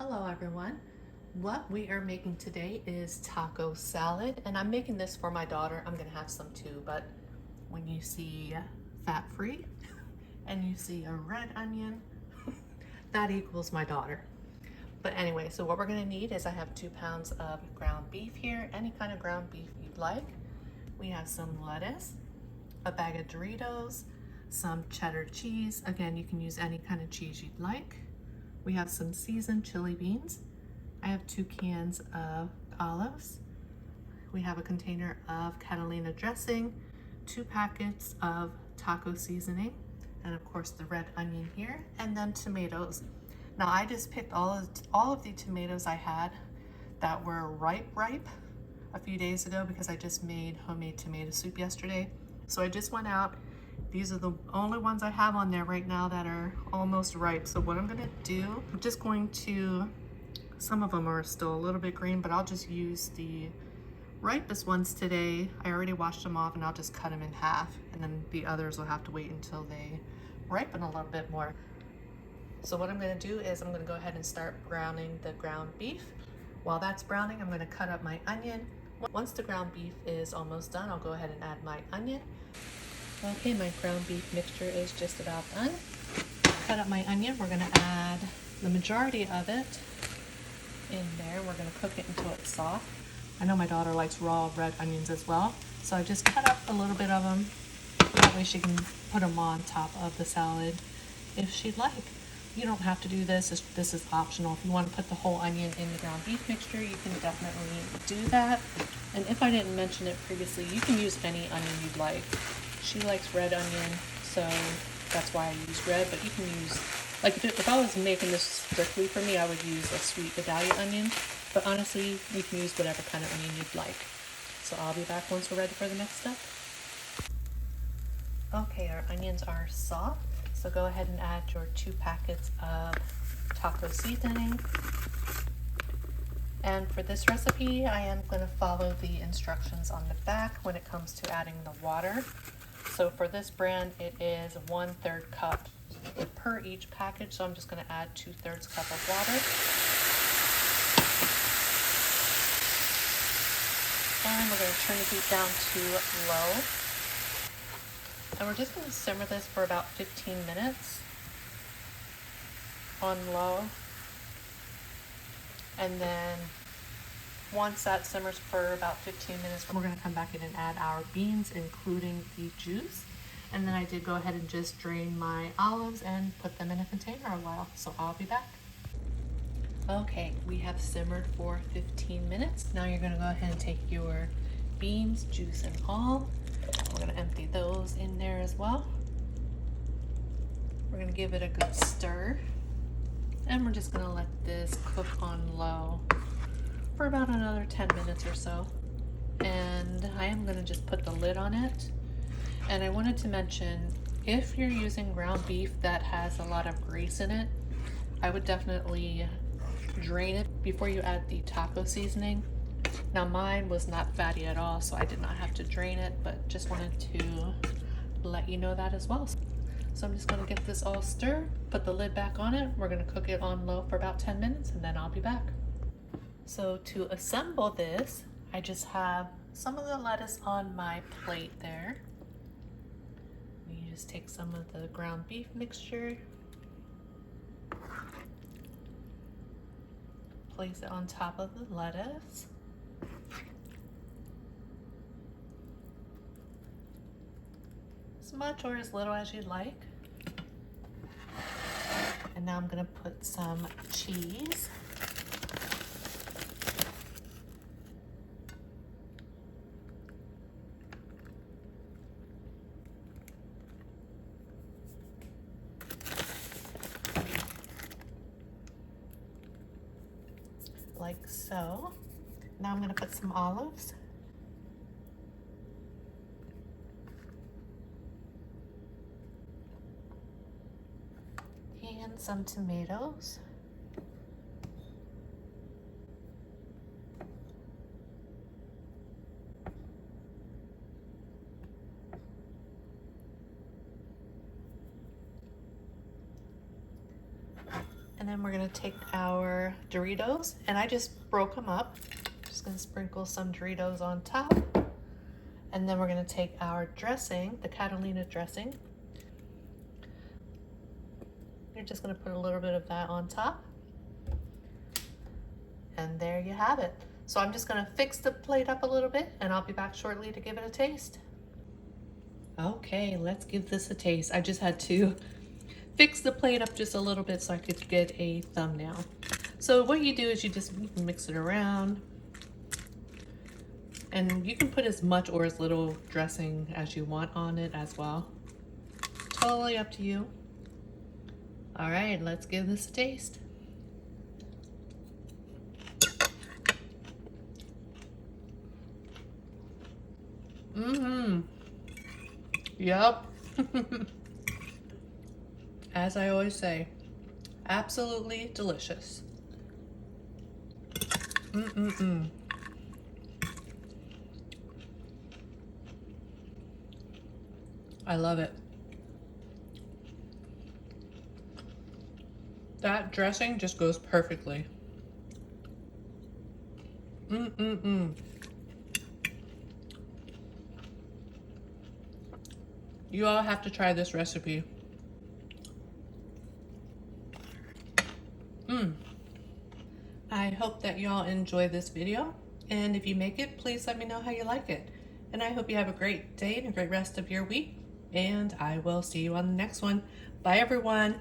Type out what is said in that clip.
Hello everyone. What we are making today is taco salad, and I'm making this for my daughter. I'm gonna have some too, but when you see fat-free and you see a red onion, that equals my daughter. But anyway, so what we're gonna need is I have 2 pounds of ground beef here, any kind of ground beef you'd like. We have some lettuce, a bag of Doritos, some cheddar cheese. Again, you can use any kind of cheese you'd like. We have some seasoned chili beans. I have 2 cans of olives. We have a container of Catalina dressing, 2 packets of taco seasoning, and of course the red onion here, and then tomatoes. Now I just picked all of the tomatoes I had that were ripe a few days ago because I just made homemade tomato soup yesterday. So I just went out. These are the only ones I have on there right now that are almost ripe. So what I'm gonna do, I'm just going to, some of them are still a little bit green, but I'll just use the ripest ones today. I already washed them off and I'll just cut them in half, and then the others will have to wait until they ripen a little bit more. So what I'm gonna do is I'm gonna go ahead and start browning the ground beef. While that's browning, I'm gonna cut up my onion. Once the ground beef is almost done, I'll go ahead and add my onion. Okay, my ground beef mixture is just about done. Cut up my onion. We're gonna add the majority of it in there. We're gonna cook it until it's soft. I know my daughter likes raw red onions as well, so I just cut up a little bit of them. That way she can put them on top of the salad if she'd like. You don't have to do this. This is optional. If you want to put the whole onion in the ground beef mixture, you can definitely do that. And if I didn't mention it previously, you can use any onion you'd like. She likes red onion, so that's why I use red, but you can use, like if I was making this strictly for me, I would use a sweet Italian onion, but honestly, you can use whatever kind of onion you'd like. So I'll be back once we're ready for the next step. Okay, our onions are soft, so go ahead and add your 2 packets of taco seasoning. And for this recipe, I am going to follow the instructions on the back when it comes to adding the water. So for this brand, it is 1/3 cup per each package. So I'm just going to add 2/3 cup of water. And we're going to turn the heat down to low. And we're just going to simmer this for about 15 minutes on low. And then once that simmers for about 15 minutes, we're going to come back in and add our beans, including the juice. And then I did go ahead and just drain my olives and put them in a container a while. So I'll be back. Okay, we have simmered for 15 minutes. Now you're going to go ahead and take your beans, juice and all. We're going to empty those in there as well. We're going to give it a good stir. And we're just going to let this cook on low for about another 10 minutes or so. And I am going to just put the lid on it. And I wanted to mention, if you're using ground beef that has a lot of grease in it, I would definitely drain it before you add the taco seasoning. Now mine was not fatty at all, so I did not have to drain it, but just wanted to let you know that as well. So I'm just going to get this all stirred, put the lid back on it. We're going to cook it on low for about 10 minutes and then I'll be back. So to assemble this, I just have some of the lettuce on my plate there. You just take some of the ground beef mixture, place it on top of the lettuce. As much or as little as you'd like. And now I'm going to put some cheese. Like so. Now I'm going to put some olives. And some tomatoes. And then we're gonna take our Doritos, and I just broke them up. Just gonna sprinkle some Doritos on top. And then we're gonna take our dressing, the Catalina dressing. You're just gonna put a little bit of that on top. And there you have it. So I'm just gonna fix the plate up a little bit, and I'll be back shortly to give it a taste. Okay, let's give this a taste. I just had to fix the plate up just a little bit so I could get a thumbnail. So what you do is you can mix it around, and you can put as much or as little dressing as you want on it as well. Totally up to you. All right, let's give this a taste. Yep. As I always say, absolutely delicious. I love it. That dressing just goes perfectly. You all have to try this recipe. I hope that y'all enjoy this video, and if you make it, please let me know how you like it. And I hope you have a great day and a great rest of your week, and I will see you on the next one. Bye everyone.